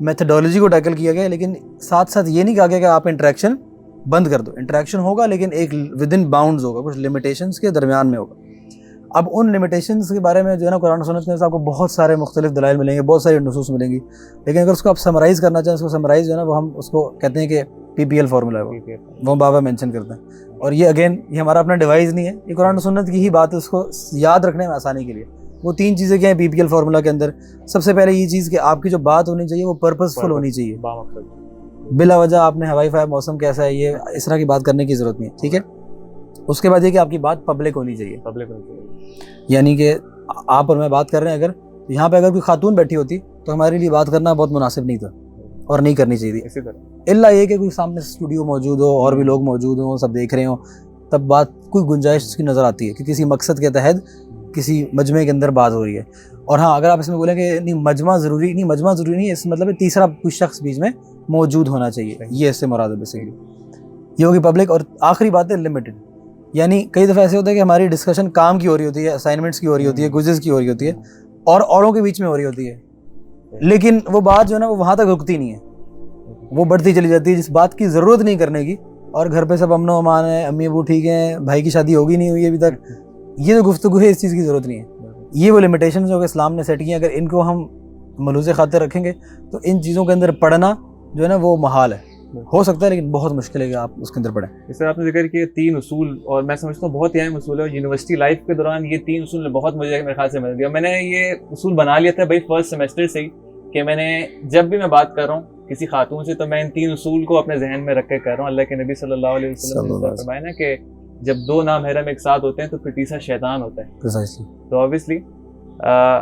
Methodology کو tackle کیا گیا, لیکن ساتھ ساتھ یہ نہیں کہا گیا کہ آپ انٹریکشن بند کر دو. انٹریکشن ہوگا لیکن ایک ود ان باؤنڈز ہوگا, کچھ لمیٹیشنس کے درمیان میں ہوگا. اب ان لمیٹیشنس کے بارے میں جو ہے نا قرآن و سنت میں آپ کو بہت سارے مختلف دلائل ملیں گے, بہت ساری نصوص ملیں گی, لیکن اگر اس کو آپ سمرائز کرنا چاہیں, اس کو سمرائز جو ہے نا وہ ہم اس کو کہتے ہیں کہ PPL فارمولا ہے, وہ بابا مینشن کرتے ہیں. اور یہ اگین یہ ہمارا اپنا ڈیوائس نہیں ہے, یہ قرآن و سنت کی ہی بات ہے, اس کو یاد رکھنے میں آسانی کے لیے. وہ 3 چیزیں کیا ہیں PPL فارمولا کے اندر؟ سب سے پہلے یہ چیز کہ آپ کی جو بات ہونی چاہیے وہ پرپزفل ہونی چاہیے. بلا وجہ آپ نے ہوائی فائی موسم کیسا ہے یہ اس طرح کی بات کرنے کی ضرورت نہیں ہے, ٹھیک ہے. اس کے بعد یہ کہ آپ کی بات پبلک ہونی چاہیے. یعنی کہ آپ اور میں بات کر رہے ہیں, اگر یہاں پہ اگر کوئی خاتون بیٹھی ہوتی تو ہمارے لیے بات کرنا بہت مناسب نہیں تھا اور نہیں کرنی چاہیے تھی. اسی طرح الا یہ کہ کوئی سامنے اسٹوڈیو موجود ہو اور بھی لوگ موجود ہوں, سب دیکھ رہے ہوں, تب بات کوئی گنجائش اس کی نظر آتی ہے کہ کسی مقصد کے تحت کسی مجمع کے اندر بات ہو رہی ہے. اور ہاں اگر آپ اس میں بولیں کہ نہیں مجمع ضروری نہیں, اس مطلب تیسرا کوئی شخص بیچ میں موجود ہونا چاہیے, یہ اس سے مراد ہے بیسیکلی. یہ ہوگی پبلک. اور آخری بات ہے لمیٹڈ. یعنی کئی دفعہ ایسے ہوتا ہے کہ ہماری ڈسکشن کام کی ہو رہی ہوتی ہے, اسائنمنٹس کی ہو رہی ہوتی ہے, کوئزز کی ہو رہی ہوتی ہے, اور اوروں کے بیچ میں ہو رہی ہوتی ہے, لیکن وہ بات جو ہے نا وہ وہاں تک رکتی نہیں ہے, وہ بڑھتی چلی جاتی ہے جس بات کی ضرورت نہیں کرنے کی. اور گھر پہ سب امن و امان ہے, امی ابو ٹھیک ہیں, بھائی کی شادی ہوگی نہیں ہوئی ابھی تک, یہ جو گفتگو ہے اس چیز کی ضرورت نہیں ہے. یہ وہ لمیٹیشنز جو کہ اسلام نے سیٹ کی ہیں, اگر ان کو ہم ملوث خاطر رکھیں گے تو ان چیزوں کے اندر پڑھنا جو ہے نا وہ محال ہے. ہو سکتا ہے لیکن بہت مشکل ہے کہ آپ اس کے اندر پڑھیں. اس طرح آپ نے ذکر کیے 3 اصول, اور میں سمجھتا ہوں بہت ہی اہم اصول ہے. یونیورسٹی لائف کے دوران یہ 3 اصول نے بہت مجھے میرے خیال سے مدد دیا. میں نے یہ اصول بنا لیا تھا بھائی فرسٹ سیمسٹر سے ہی, کہ میں نے جب بھی میں بات کر رہا ہوں کسی خاتون سے تو میں ان 3 اصول کو اپنے ذہن میں رکھ کے کر رہا ہوں. اللہ کے نبی صلی اللہ علیہ وسلم نے فرمایا نا کہ جب 2 نامحرم ایک ساتھ ہوتے ہیں تو پھر تیسرا شیطان ہوتا ہے. تو obviously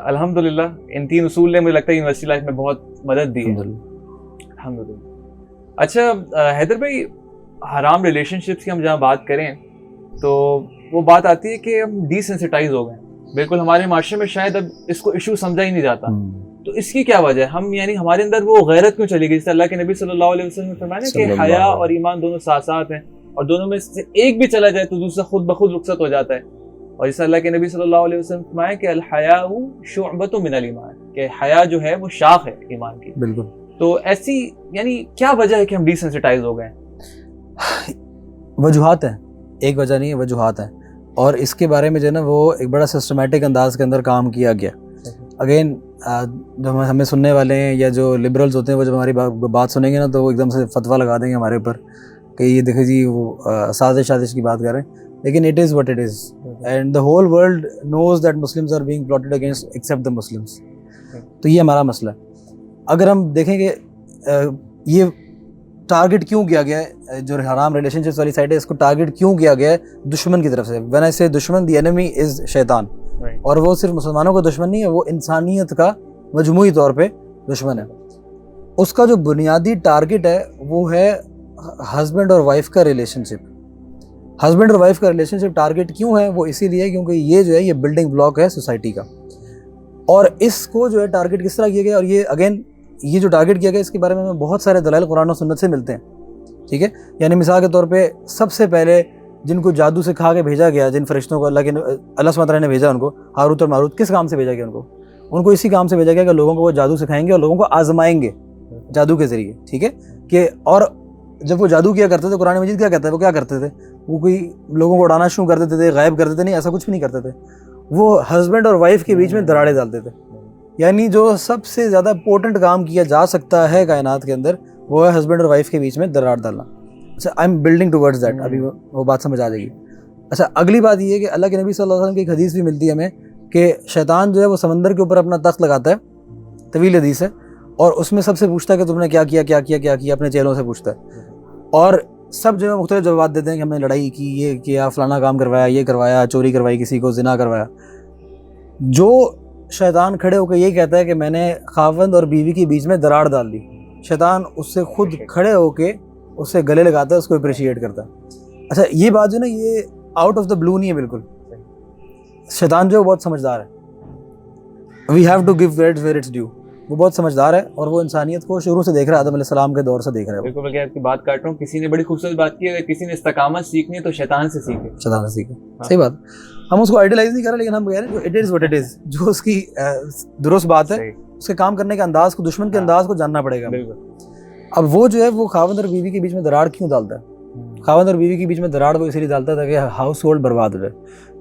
الحمدللہ ان 3 اصول نے مجھے لگتا ہے یونیورسٹی لائف میں بہت مدد دی ہے, الحمدللہ. اچھا حیدر بھائی, حرام ریلیشن شپس کی ہم جہاں بات کریں تو وہ بات آتی ہے کہ ہم ڈی سینسٹائز ہو گئے بالکل. ہمارے معاشرے میں شاید اب اس کو ایشو سمجھا ہی نہیں جاتا, تو اس کی کیا وجہ ہے؟ ہم یعنی ہمارے اندر وہ غیرت کیوں چلی گئی؟ جیسے اللہ کے نبی صلی اللہ علیہ وسلم نے فرمایا کہ حیا اور ایمان دونوں ساتھ ساتھ ہیں, اور دونوں میں سے ایک بھی چلا جائے تو دوسرا خود بخود رخصت ہو جاتا ہے. اور جیسے اللہ کے نبی صلی اللہ علیہ وسلم نے فرمایا کہ الحیاء شعبۃ من الایمان, کہ حیا جو ہے وہ شاخ ہے ایمان کی. بالکل. تو ایسی یعنی کیا وجہ ہے کہ ہم ڈی سینسٹائز ہو گئے ہیں؟ وجوہات ہیں, ایک وجہ نہیں ہے, وجوہات ہیں. اور اس کے بارے میں جو ہے نا وہ ایک بڑا سسٹمیٹک انداز کے اندر کام کیا گیا. اگین جو ہمیں سننے والے ہیں یا جو لبرلز ہوتے ہیں وہ جب ہماری بات سنیں گے نا تو وہ ایک دم سے فتویٰ لگا دیں گے ہمارے اوپر کہ یہ دیکھیں جی وہ سازش کی بات کر رہے ہیں. لیکن it is what it is, and the whole world knows that Muslims are being plotted against except the Muslims. تو یہ ہمارا مسئلہ ہے. اگر ہم دیکھیں کہ یہ ٹارگٹ کیوں کیا گیا ہے, جو حرام ریلیشن شپس والی سائٹ ہے اس کو ٹارگٹ کیوں کیا گیا ہے دشمن کی طرف سے. وین آئی سے دشمن, دی انیمی از شیطان. اور وہ صرف مسلمانوں کا دشمن نہیں ہے, وہ انسانیت کا مجموعی طور پہ دشمن ہے. اس کا جو بنیادی ٹارگٹ ہے وہ ہے ہسبینڈ اور وائف کا ریلیشن شپ. ہسبینڈ اور وائف کا ریلیشن شپ ٹارگٹ کیوں ہے؟ وہ اسی لیے کیونکہ یہ جو ہے یہ بلڈنگ بلاک ہے سوسائٹی کا. اور اس کو جو ہے ٹارگٹ کس طرح کیا گیا, اور یہ اگین یہ جو ٹارگٹ کیا گیا اس کے بارے میں ہمیں بہت سارے دلائل قرآن و سنت سے ملتے ہیں. ٹھیک ہے, یعنی مثال کے طور پہ سب سے پہلے جن کو جادو سکھا کے بھیجا گیا, جن فرشتوں کو اللہ سبحانہ وتعالیٰ نے بھیجا, ان کو ہاروت اور ماروت, کس کام سے بھیجا گیا؟ ان کو اسی کام سے بھیجا گیا کہ لوگوں کو وہ جادو سکھائیں گے اور لوگوں کو آزمائیں گے جادو کے ذریعے. ٹھیک ہے, کہ اور جب وہ جادو کیا کرتے تھے قرآن مجید کیا کہتا ہے, وہ کیا کرتے تھے, وہ کوئی لوگوں کو اڑانا شروع کر دیتے تھے, غائب کر دیتے تھے, نہیں ایسا کچھ بھی نہیں کرتے تھے. وہ ہسبینڈ اور وائف کے بیچ میں دراڑیں ڈالتے تھے. یعنی جو سب سے زیادہ امپورٹنٹ کام کیا جا سکتا ہے کائنات کے اندر وہ ہے ہسبینڈ اور وائف کے بیچ میں دراڑ ڈالنا. اچھا, I am building towards that, ابھی وہ بات سمجھ آ جائے گی. اچھا, اگلی بات یہ ہے کہ اللہ کے نبی صلی اللہ علیہ وسلم کی ایک حدیث بھی ملتی ہے ہمیں کہ شیطان جو ہے وہ سمندر کے اوپر اپنا تخت لگاتا ہے, طویل حدیث ہے, اور اس میں سب سے پوچھتا ہے کہ تم نے کیا کیا کیا کیا کیا کیا, اپنے چیلوں سے پوچھتا ہے, اور سب جو ہے مختلف جوابات دیتے ہیں کہ ہم نے لڑائی کی, یہ کیا, فلانا کام کروایا, یہ کروایا, چوری کروائی, کسی کو زنا کروایا. جو شیطان کھڑے ہو کے یہ کہتا ہے کہ میں نے خاوند اور بیوی کے بیچ میں دراڑ ڈال دی, شیطان اس سے خود کھڑے ہو کے اس سے گلے لگاتا ہے, اس کو اپریشیٹ کرتا ہے. اچھا, یہ بات جو ہے نا یہ آؤٹ آف دا بلو نہیں ہے بالکل. شیطان جو ہے بہت سمجھدار ہے. We have to give credit where it's due. وہ بہت سمجھدار ہے اور وہ انسانیت کو شروع سے دیکھ رہا ہے, آدم علیہ السلام کے دور سے دیکھ رہا ہے. بالکل, بلکہ آپ کی بات کاٹ رہا ہوں, کسی نے بڑی خوبصورت بات کی, اگر کسی نے استقامت سیکھنی ہے تو شیطان سے سیکھے. شیطان سے سیکھے, صحیح بات. ہم اس کو آئیڈیلائز نہیں کر رہے, لیکن ہم کہہ رہے ہیں جو اٹ از وٹ اٹ از, جو اس کی درست بات ہے اس کے کام کرنے کے انداز کو, دشمن کے انداز کو جاننا پڑے گا. اب وہ جو ہے وہ خاوند اور بیوی کے بیچ میں دراڑ کیوں ڈالتا ہے؟ خاوند اور بیوی کے بیچ میں دراڑ وہ اس لیے ڈالتا ہے تاکہ ہاؤس ہولڈ برباد ہو جائے.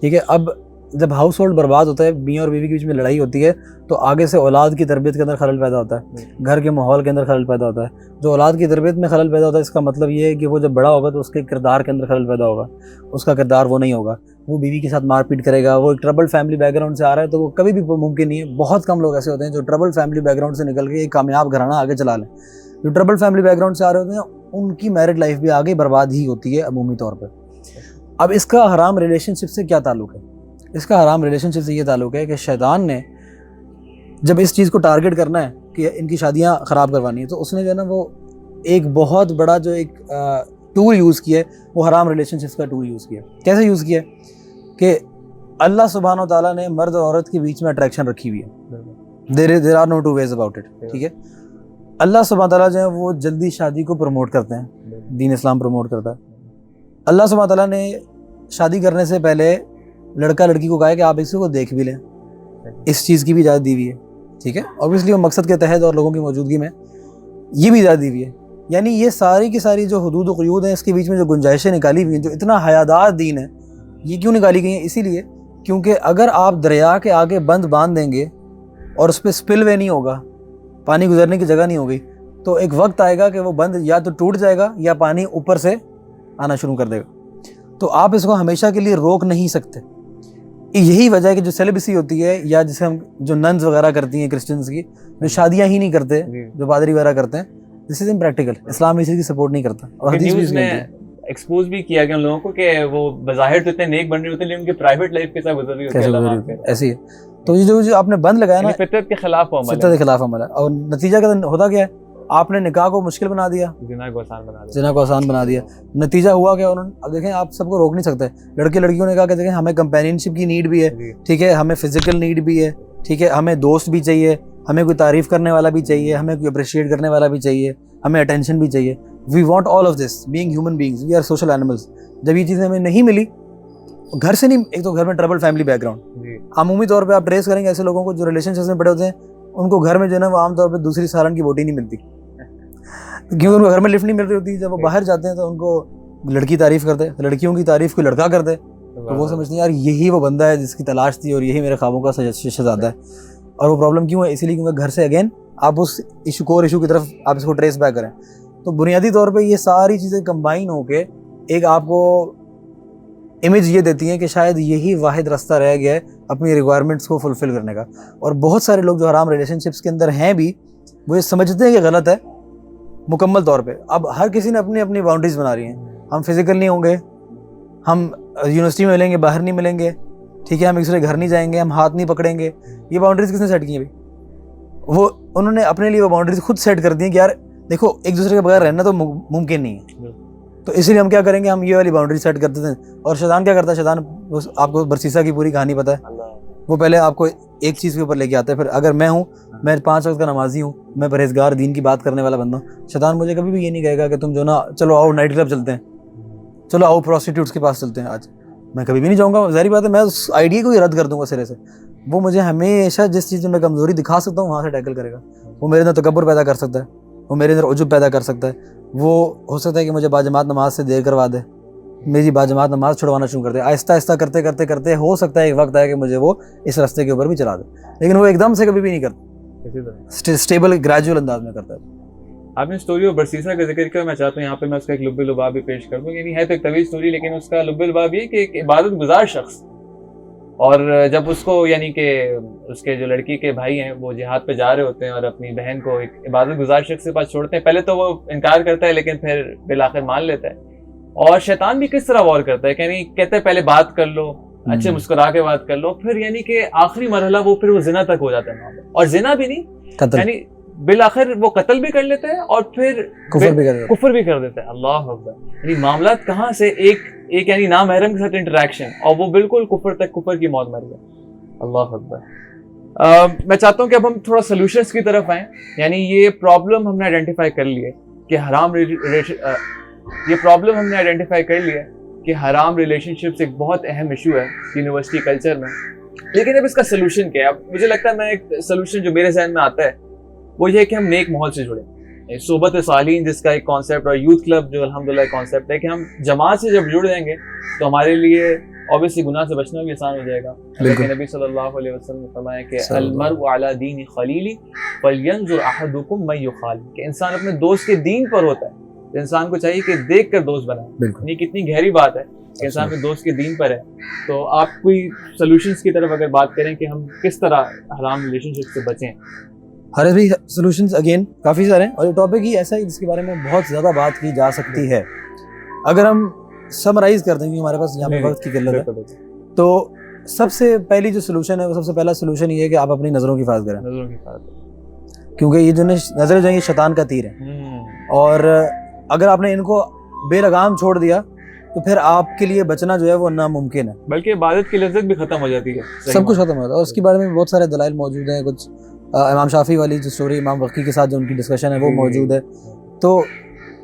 ٹھیک ہے, اب جب ہاؤس ہولڈ برباد ہوتا ہے, میاں اور بیوی کے بیچ میں لڑائی ہوتی ہے, تو آگے سے اولاد کی تربیت کے اندر خلل پیدا ہوتا ہے, گھر کے ماحول کے اندر خلل پیدا ہوتا ہے. جو اولاد کی تربیت میں خلل پیدا ہوتا ہے اس کا مطلب یہ ہے کہ وہ جب بڑا ہوگا تو اس کے کردار کے اندر خلل پیدا ہوگا. اس کا کردار وہ نہیں ہوگا, وہ بیوی کے ساتھ مار پیٹ کرے گا. وہ ایک ٹربل فیملی بیک گراؤنڈ سے آ رہا ہے تو وہ کبھی بھی ممکن نہیں ہے. بہت کم لوگ ایسے ہوتے ہیں جو ٹربل فیملی بیک گراؤنڈ سے نکل کے ایک کامیاب گھرانہ آگے چلا لیں. جو ٹربل فیملی بیک گراؤنڈ سے آ رہے ہوتے ہیں ان کی میرڈ لائف بھی آگے برباد ہی ہوتی ہے عمومی طور پہ. اب اس کا حرام ریلیشن شپ سے کیا تعلق ہے؟ اس کا حرام ریلیشن شپ سے یہ تعلق ہے کہ شیطان نے جب اس چیز کو ٹارگٹ کرنا ہے کہ ان کی شادیاں خراب کروانی ہے, تو اس نے جو ہے نا وہ ایک بہت بڑا جو ایک ٹول یوز کیا ہے, وہ حرام ریلیشن شپس کا ٹول یوز کیا. کیسے یوز کیا کہ اللہ سبحانہ و تعالیٰ نے مرد اور عورت کے بیچ میں اٹریکشن رکھی ہوئی ہے. There are no two ways about it. ٹھیک ہے, اللہ سبحانہ تعالیٰ جو ہے وہ جلدی شادی کو پروموٹ کرتے ہیں, دین اسلام پروموٹ کرتا ہے. اللہ سبحانہ تعالیٰ نے شادی کرنے سے پہلے لڑکا لڑکی کو کہا ہے کہ آپ اسی کو دیکھ بھی لیں, اس چیز کی بھی اجازت دی ہوئی ہے. ٹھیک ہے, اوبویسلی وہ مقصد کے تحت اور لوگوں کی موجودگی میں یہ بھی اجازت دی ہوئی ہے. یعنی یہ ساری کی ساری جو حدود و قیود ہیں اس کے بیچ میں جو گنجائشیں نکالی ہوئی ہیں, جو اتنا حیادار دین ہے, یہ کیوں نکالی گئی ہیں؟ اسی لیے کیونکہ اگر آپ دریا کے آگے بند باندھ دیں گے اور اس پہ سپل وے نہیں ہوگا, پانی گزرنے کی جگہ نہیں ہوگی, تو ایک وقت آئے گا کہ وہ بند یا تو ٹوٹ جائے گا یا پانی اوپر سے آنا شروع کر دے گا. تو آپ اس کو ہمیشہ کے لیے روک نہیں سکتے. یہی وجہ ہے کہ جو سیلیبسی ہوتی ہے یا جسے ہم جو ننز وغیرہ کرتی ہیں کرسچنز کی, جو شادیاں ہی نہیں کرتے, جو پادری وغیرہ کرتے ہیں, دس از امپریکٹیکل. اسلام اس چیز کی سپورٹ نہیں کرتا. اور حدیث بھی اس میں ایکسپوز بھی کیا گیا ان لوگوں کو کہ وہ بظاہر تو اتنے نیک بن رہے ہوتے ہیں لیکن ان کی پرائیویٹ لائف کیسا گزر رہی ہوتی ہے, ایسی ہے. تو یہ جو آپ نے بند لگایا نا, فطرت کے خلاف عمل ہے, فطرت کے خلاف عمل ہے. اور نتیجہ کیا ہوتا کیا ہے؟ آپ نے نکاح کو مشکل بنا دیا, زنا کو آسان بنا دیا. نتیجہ ہوا کہ انہوں نے, اب دیکھیں آپ سب کو روک نہیں سکتے. لڑکے لڑکیوں نے کہا کہ دیکھیں ہمیں کمپینین شپ کی نیڈ بھی ہے, ٹھیک ہے, ہمیں فزیکل نیڈ بھی ہے, ٹھیک ہے, ہمیں دوست بھی چاہیے, ہمیں کوئی تعریف کرنے والا بھی چاہیے, ہمیں کوئی اپریشیٹ کرنے والا بھی چاہیے, ہمیں اٹینشن بھی چاہیے. We want all of this being human beings, we are social animals. جب یہ چیزیں ہمیں نہیں ملی, گھر سے نہیں, ایک تو گھر میں ٹربل فیملی بیک گراؤنڈ, عمومی طور پہ آپ ٹریس کریں گے ایسے لوگوں کو جو ریلیشن شپس میں بڑے ہوتے ہیں, ان کو گھر میں جو ہے نا وہ عام طور پہ دوسری سالن کی بوٹی نہیں ملتی, کیونکہ ان کو گھر میں لفٹ نہیں مل رہی ہوتی. جب وہ باہر جاتے ہیں تو ان کو لڑکی تعریف کرتے, لڑکیوں کی تعریف کوئی لڑکا کرتے, تو وہ سمجھتے ہیں یار یہی وہ بندہ ہے جس کی تلاش تھی اور یہی میرے خوابوں کا شہزادہ ہے. اور وہ پرابلم کیوں ہے؟ اسی لیے کیونکہ گھر سے اگین آپ اس ایشو کور ایشو کی طرف آپ اس کو ٹریس بیک کریں. تو بنیادی طور پہ یہ ساری چیزیں کمبائن ہو کے ایک آپ کو امیج یہ دیتی ہیں کہ شاید یہی واحد راستہ رہ گیا ہے اپنی ریکوائرمنٹس کو فلفل کرنے کا. اور بہت سارے لوگ جو حرام ریلیشن شپس کے اندر ہیں بھی, وہ یہ سمجھتے ہیں کہ غلط ہے مکمل طور پہ. اب ہر کسی نے اپنی اپنی باؤنڈریز بنا رہی ہیں. ہم فزیکل نہیں ہوں گے, ہم یونیورسٹی میں ملیں گے, باہر نہیں ملیں گے, ٹھیک ہے, ہم ایک دوسرے گھر نہیں جائیں گے, ہم ہاتھ نہیں پکڑیں گے. یہ باؤنڈریز کس نے سیٹ کی ہیں؟ وہ انہوں نے اپنے لیے وہ باؤنڈریز خود سیٹ کر دی ہیں کہ یار دیکھو ایک دوسرے کے بغیر رہنا تو ممکن نہیں ہے, تو اس لیے ہم کیا کریں گے, ہم یہ والی باؤنڈری سیٹ کر دیتے ہیں. اور شیطان کیا کرتا ہے؟ شیطان آپ کو برسیسا کی پوری کہانی پتہ ہے. وہ پہلے آپ کو ایک چیز کے اوپر لے کے آتا ہے. پھر اگر میں ہوں, میں 5 وقت کا نمازی ہوں, میں پرہیزگار دین کی بات کرنے والا بندہ ہوں, شیطان مجھے کبھی بھی یہ نہیں کہے گا کہ تم جو نا چلو آؤ نائٹ کلب چلتے ہیں, چلو آؤ پروسٹیٹیوٹس کے پاس چلتے ہیں آج. میں کبھی بھی نہیں جاؤں گا. ظاہری بات ہے میں اس آئیڈیا کو ہی رد کر دوں گا سرے سے. وہ مجھے ہمیشہ جس چیز میں کمزوری دکھا سکتا ہوں وہاں سے ٹیکل کرے گا. وہ میرے اندر تکبر پیدا کر سکتا ہے, وہ میرے اندر عجب پیدا کر سکتا ہے. وہ ہو سکتا ہے کہ مجھے باجماعت نماز سے دیر کروا دے, میری باجماعت نماز چھڑوانا شروع کر دے. آہستہ آہستہ کرتے کرتے کرتے ہو سکتا ہے ایک وقت آئے کہ مجھے وہ اس راستے کے اوپر بھی چلا دے. لیکن وہ ایک دم سے کبھی بھی نہیں کرتا, اسٹیبل گریجول انداز میں کرتا ہے. آپ نے اسٹوری آف برسیسا کا ذکر کیا, میں چاہتا ہوں یہاں پہ میں اس کا ایک لب لباب بھی پیش کر دوں. یعنی ہے تو ایک طویل اسٹوری, لیکن اس کا لب لباب یہ کہ ایک عبادت گزار شخص, اور جب اس کو یعنی کہ اس کے جو لڑکی کے بھائی ہیں وہ جہاد پہ جا رہے ہوتے ہیں اور اپنی بہن کو ایک عبادت گزار شخص کے پاس چھوڑتے ہیں. پہلے تو وہ انکار کرتا ہے لیکن پھر بالآخر مان لیتا ہے. اور شیطان بھی کس طرح وار کرتا ہے کہ یعنی کہتے ہیں پہلے بات کر لو, اچھے مسکرا کے بات کر لو, پھر یعنی کہ آخری مرحلہ وہ پھر وہ زنا تک ہو جاتا ہے. اور زنا بھی نہیں, یعنی بالآخر وہ قتل بھی کر لیتے ہیں اور پھر کفر بھی کر دیتے ہیں. اللہ اکبر. یعنی معاملات کہاں سے ایک یعنی نامحرم کے ساتھ انٹریکشن, اور وہ بالکل کفر تک, کفر کی موت مر گیا. اللہ اکبر. میں چاہتا ہوں کہ اب ہم تھوڑا سولوشنز کی طرف آئیں. یعنی یہ پرابلم ہم نے آئیڈینٹیفائی کر لی ہے کہ حرام ریلیشن شپس ایک بہت اہم ایشو ہے یونیورسٹی کلچر میں. لیکن اب اس کا سلوشن کیا ہے؟ اب مجھے لگتا ہے میں ایک سلوشن جو میرے ذہن میں آتا ہے وہ یہ ہے کہ ہم نیک ماحول سے جڑیں. صحبت صالحین جس کا ایک کانسیپٹ اور یوتھ کلب جو الحمدللہ کانسیپٹ ہے کہ ہم جماعت سے جب جڑ جائیں گے تو ہمارے لیے اوبیسلی گناہ سے بچنا بھی آسان ہو جائے گا. کہ نبی صلی اللہ علیہ وسلم نے فرمایا کہ المرء علی دین خلیلی فلینظر احدکم من یخالل, کہ انسان اپنے دوست کے دین پر ہوتا ہے. انسان کو چاہیے کہ دیکھ کر دوست بنائے. یہ کتنی گہری بات ہے کہ انسان اپنے دوست کے دین پر ہے. تو آپ کوئی سولوشنز کی طرف اگر بات کریں کہ ہم کس طرح حرام ریلیشن شپ سے بچیں. حارث بھائی سولوشنز اگین کافی سارے ہیں اور یہ ٹاپک ہی ایسا ہے جس کے بارے میں بہت زیادہ بات کی جا سکتی ہے. اگر ہم سمرائز کر دیں گے, ہمارے پاس یہاں پہ وقت کی قلت ہے, تو سب سے پہلی جو سولوشن ہے وہ سب سے پہلا سولوشن یہ ہے کہ آپ اپنی نظروں کی حفاظت کریں, کیونکہ یہ جو نظریں جو ہیں یہ شیطان کا تیر ہے, اور اگر آپ نے ان کو بے لگام چھوڑ دیا تو پھر آپ کے لیے بچنا جو ہے وہ ناممکن ہے, بلکہ عبادت کی لذت بھی ختم ہو جاتی ہے, سب کچھ ختم ہو جاتا ہے. اور اس کے بارے میں بہت سارے دلائل موجود ہیں. کچھ امام شافعی والی جو اسٹوری امام وقی کے ساتھ جو ان کی ڈسکشن ہے وہ موجود ہے. تو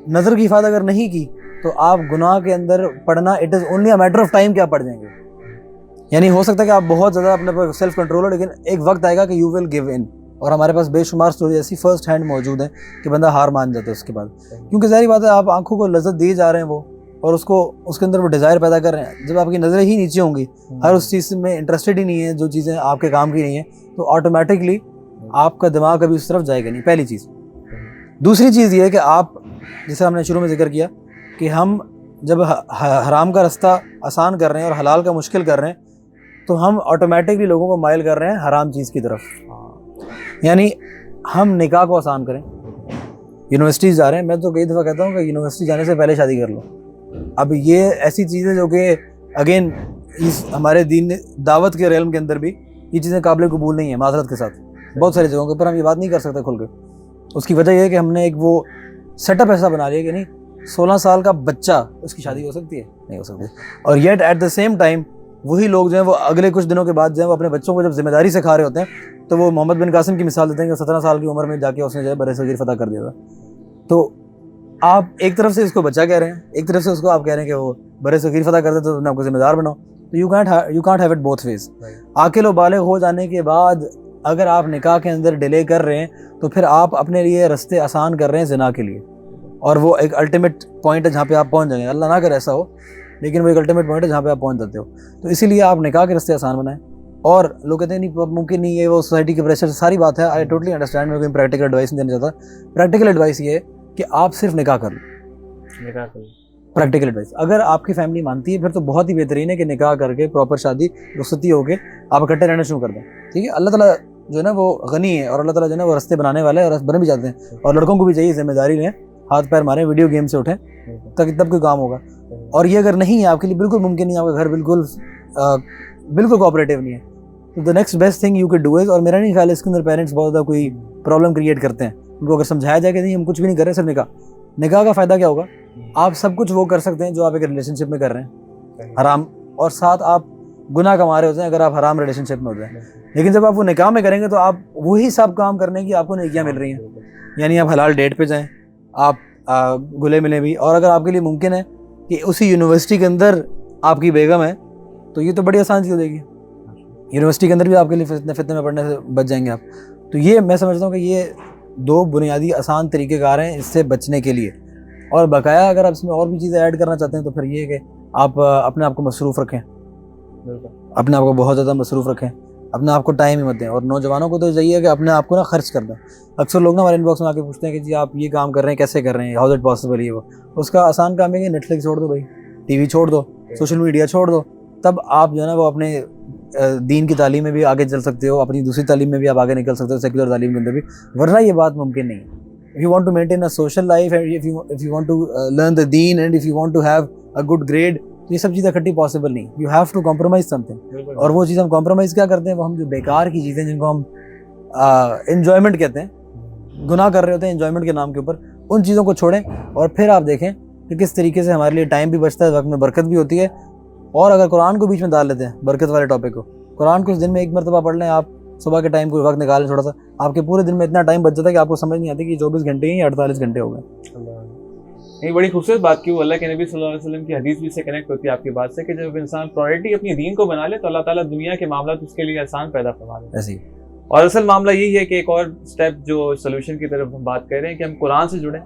نظر کی حفاظت اگر نہیں کی تو آپ گناہ کے اندر پڑنا it is only a matter of time کہ آپ پڑ جائیں گے. یعنی ہو سکتا ہے کہ آپ بہت زیادہ اپنے پر سیلف کنٹرول ہو, لیکن ایک وقت آئے گا کہ یو ول گیو ان. اور ہمارے پاس بے شمار اسٹوری ایسی فرسٹ ہینڈ موجود ہیں کہ بندہ ہار مان جاتا ہے اس کے بعد, کیونکہ ظاہری بات ہے آپ آنکھوں کو لذت دیے جا رہے ہیں وہ, اور اس کے اندر وہ ڈیزائر پیدا کر رہے ہیں. جب آپ کی نظریں ہی نیچے ہوں گی, ہر اس چیز میں انٹرسٹڈ ہی نہیں ہے جو چیزیں آپ کے کام کی نہیں ہیں, تو آٹومیٹکلی آپ کا دماغ کبھی اس طرف جائے گا نہیں, پہلی چیز. دوسری چیز یہ ہے کہ آپ, جیسے ہم نے شروع میں ذکر کیا کہ ہم جب حرام کا رستہ آسان کر رہے ہیں اور حلال کا مشکل کر رہے ہیں تو ہم آٹومیٹکلی لوگوں کو مائل کر رہے ہیں حرام چیز کی طرف. یعنی ہم نکاح کو آسان کریں, یونیورسٹیز جا رہے ہیں, میں تو کئی دفعہ کہتا ہوں کہ یونیورسٹی جانے سے پہلے شادی کر لو. اب یہ ایسی چیزیں جو کہ اگین اس ہمارے دین دعوت کے ریلم کے اندر بھی یہ چیزیں قابل قبول نہیں ہیں معذرت کے ساتھ. بہت ساری جگہوں کے اوپر ہم یہ بات نہیں کر سکتے کھل کے. اس کی وجہ یہ ہے کہ ہم نے ایک وہ سیٹ اپ ایسا بنا لیا کہ نہیں 16 سال کا بچہ اس کی شادی ہو سکتی ہے, نہیں ہو سکتی. اور yet at the same time وہی لوگ جو ہیں وہ اگلے کچھ دنوں کے بعد جو ہے وہ اپنے بچوں کو جب ذمہ داری سکھا رہے ہوتے ہیں تو وہ محمد بن قاسم کی مثال دیتے ہیں کہ 17 سال کی عمر میں جا کے اس نے جو ہے برصغیر فتح کر دیا تھا. تو آپ ایک طرف سے اس کو بچہ کہہ رہے ہیں, ایک طرف سے اس کو آپ کہہ رہے ہیں کہ وہ برصغیر فتح کر دے تو آپ کو ذمہ دار بناؤ. تو you can't have it both ways. عاقل و بالغ ہو جانے کے بعد اگر آپ نکاح کے اندر ڈیلے کر رہے ہیں تو پھر آپ اپنے لیے رستے آسان کر رہے ہیں زنا کے لیے, اور وہ ایک الٹیمیٹ پوائنٹ ہے جہاں پہ آپ پہنچ جائیں گے. اللہ نہ کرے ایسا ہو, لیکن وہ ایک الٹیمیٹ پوائنٹ ہے جہاں پہ آپ پہنچ جاتے ہو. تو اسی لیے آپ نکاح کے رستے آسان بنائیں. اور لوگ کہتے ہیں نہیں ممکن نہیں ہے, وہ سوسائٹی کے پریشر, ساری بات ہے. آئی ٹوٹلی انڈرسٹینڈ, میں کوئی پریکٹیکل ایڈوائس نہیں دینا چاہتا. پریکٹیکل ایڈوائس یہ ہے کہ آپ صرف نکاح کر لیں. پریکٹیکل ایڈوائس اگر آپ کی فیملی مانتی ہے پھر تو بہت ہی بہترین ہے کہ نکاح کر کے پراپر شادی رخصتی ہو کے آپ اکٹھے رہنا شروع کر دیں. ٹھیک ہے, اللہ تعالیٰ جو ہے نا وہ غنی ہے, اور اللہ تعالیٰ جو ہے نا وہ رستے بنانے والے ہیں, اور بن بھی جاتے ہیں. اور لڑکوں کو بھی چاہیے ذمہ داری لیں, ہاتھ پیر ماریں, ویڈیو گیم سے اٹھیں, تب کوئی کام ہوگا. اور یہ اگر نہیں ہے آپ کے لیے بالکل ممکن نہیں, آپ کا گھر بالکل کوآپریٹیو نہیں ہے, تو the next best thing you can do is, اور میرا نہیں خیال ہے اس کے اندر پیرنٹس بہت زیادہ کوئی پرابلم کریٹ کرتے ہیں. ان کو اگر سمجھایا جائے کہ نہیں ہم کچھ بھی نہیں کر رہے, صرف نکاح کا فائدہ کیا ہوگا, آپ سب کچھ وہ کر سکتے ہیں جو آپ ایک ریلیشن شپ میں کر رہے ہیں حرام, اور ساتھ آپ گناہ کما رہے ہوتے ہیں اگر آپ حرام ریلیشن شپ میں ہوتے ہیں. لیکن جب آپ وہ نکاح میں کریں گے تو آپ وہی سب کام کرنے کی آپ کو نیکیاں مل رہی ہیں. یعنی آپ حلال ڈیٹ پہ جائیں, آپ گلے ملیں بھی, اور اگر آپ کے لیے ممکن ہے کہ اسی یونیورسٹی کے اندر آپ کی بیگم ہے تو یہ تو بڑی آسان چیز ہو جائے گی. یونیورسٹی کے اندر بھی آپ کے لیے فتنے میں پڑھنے سے بچ جائیں گے آپ. تو یہ میں سمجھتا ہوں کہ یہ 2 بنیادی آسان طریقے کار ہیں اس سے بچنے کے لیے. اور بقایا اگر آپ اس میں اور بھی چیزیں ایڈ کرنا چاہتے ہیں تو پھر یہ کہ آپ اپنے آپ کو مصروف رکھیں, اپنے آپ کو بہت زیادہ مصروف رکھیں, اپنے آپ کو ٹائم ہی مت دیں. اور نوجوانوں کو تو چاہیے کہ اپنے آپ کو نا خرچ کر دیں. اکثر لوگ نا ہمارے ان باکس میں آ کے پوچھتے ہیں کہ جی آپ یہ کام کر رہے ہیں کیسے کر رہے ہیں, ہاؤز اٹ پاسبل. یہ وہ اس کا آسان کام ہے کہ نیٹ فلکس چھوڑ دو بھائی, ٹی وی چھوڑ دو, سوشل میڈیا چھوڑ دو, تب آپ جو ہے نا وہ اپنے دین کی تعلیم میں بھی آگے چل سکتے ہو, اپنی دوسری تعلیم میں بھی آپ آگے نکل سکتے ہو, سیکولر تعلیم کے اندر بھی. ورنہ یہ بات ممکن نہیں ہے. If you want to maintain a social life, and if you want to learn the deen, and if you want to have a good grade, تو یہ سب چیزیں اکٹھی پاسبل نہیں. You have to compromise something. اور وہ چیز ہم compromise کیا کرتے ہیں, وہ ہم جو بیکار کی چیزیں جن کو ہم انجوائمنٹ کہتے ہیں, گناہ کر رہے ہوتے ہیں انجوائمنٹ کے نام کے اوپر, ان چیزوں کو چھوڑیں. اور پھر آپ دیکھیں کہ کس طریقے سے ہمارے لیے ٹائم بھی بچتا ہے, وقت میں برکت بھی ہوتی ہے. اور اگر قرآن کو بیچ میں ڈال لیتے ہیں, برکت والے ٹاپک کو, قرآن کو اس دن میں 1 مرتبہ پڑھ لیں آپ, صبح کے ٹائم کو وقت نکالیں تھوڑا سا, آپ کے پورے دن میں اتنا ٹائم بچ جاتا ہے کہ آپ کو سمجھ نہیں آتی کہ 24 گھنٹے ہیں یا 48 گھنٹے ہو گئے. یہ بڑی خوبصورت بات کی وہ اللہ کے نبی صلی اللہ علیہ وسلم کی حدیث بھی سے کنیکٹ ہوتی ہے آپ کی بات سے کہ جب انسان پرائرٹی اپنی دین کو بنا لے تو اللہ تعالیٰ دنیا کے معاملات اس کے لیے آسان پیدا فرما دیتا ہے. اور اصل معاملہ یہی ہے کہ ایک اور اسٹیپ جو سولوشن کی طرف ہم بات کر رہے ہیں کہ ہم قرآن سے جڑیں,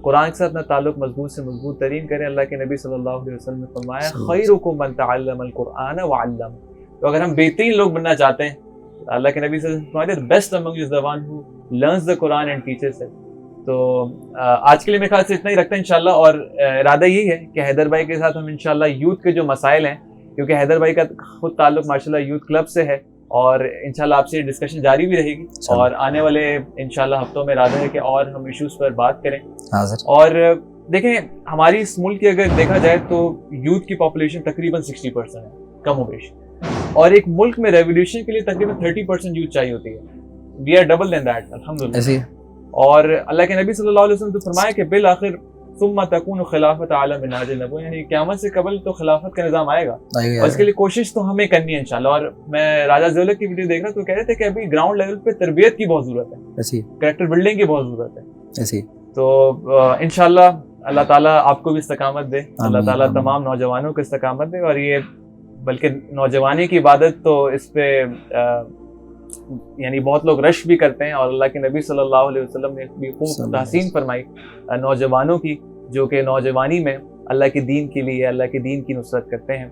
قرآن کے ساتھ اپنا تعلق مضبوط سے مضبوط ترین کریں. اللہ کے نبی صلی اللہ علیہ وسلم نے فرمایا خیرکم من تعلم القرآن وعلم. تو اگر ہم بہترین لوگ بننا چاہتے ہیں, اللہ کے نبی صلی اللہ علیہ وسلم فرماتے ہیں best among you is the one who learns the Quran and teaches it. تو آج کے لیے میرے خیال سے اتنا ہی رکھتے ہیں انشاءاللہ. اور ارادہ یہی ہے کہ حیدر بھائی کے ساتھ ہم انشاءاللہ یوتھ کے جو مسائل ہیں, کیونکہ حیدر بھائی کا خود تعلق ماشاءاللہ یوتھ کلب سے ہے, اور انشاءاللہ آپ سے ڈسکشن جاری بھی رہے گی, اور آنے والے انشاءاللہ ہفتوں میں ارادہ ہے کہ اور ہم ایشوز پر بات کریں. اور دیکھیں ہماری اس ملک کی اگر دیکھا جائے تو یوتھ کی پاپولیشن تقریباً 60% ہے, کم و بیش, اور ایک ملک میں ریولیوشن کے لیے تقریباً 30% یوتھ چاہیے ہوتی ہے. We are double than that الحمدللہ. اور اللہ کے نبی صلی اللہ علیہ وسلم تو فرمایا کہ بالآخر ثم تکون خلافت علی منہاج النبوۃ, یعنی قیامت سے قبل تو خلافت کا نظام آئے گا, اور اس کے لیے کوشش تو ہمیں کرنی ہے انشاءاللہ. اور میں راجہ زیولک کی ویڈیو دیکھ رہا تو کہہ رہے تھے کہ ابھی گراؤنڈ لیول پہ تربیت کی بہت ضرورت ہے, کریکٹر بلڈنگ کی بہت ضرورت ہے. تو انشاءاللہ اللہ تعالیٰ آپ کو بھی استقامت دے, اللہ تعالیٰ تمام نوجوانوں کو استقامت دے. اور یہ بلکہ نوجوانی کی عبادت تو اس پہ یعنی بہت لوگ رش بھی کرتے ہیں, اور اللہ کے نبی صلی اللہ علیہ وسلم نے بھی خوب تحسین فرمائی نوجوانوں کی, جو کہ نوجوانی میں اللہ کے دین کے لیے, اللہ کے دین کی نصرت کرتے ہیں.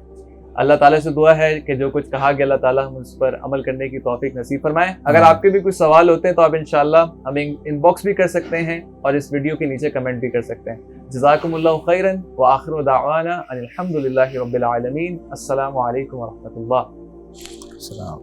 اللہ تعالیٰ سے دعا ہے کہ جو کچھ کہا گیا اللہ تعالیٰ ہم اس پر عمل کرنے کی توفیق نصیب فرمائے. اگر آپ کے بھی کچھ سوال ہوتے ہیں تو آپ انشاءاللہ ہمیں ان باکس بھی کر سکتے ہیں, اور اس ویڈیو کے نیچے کمنٹ بھی کر سکتے ہیں. جزاکم اللہ خیرا وآخر دعوانا ان الحمد للہ رب العالمین. السلام علیکم ورحمۃ اللہ.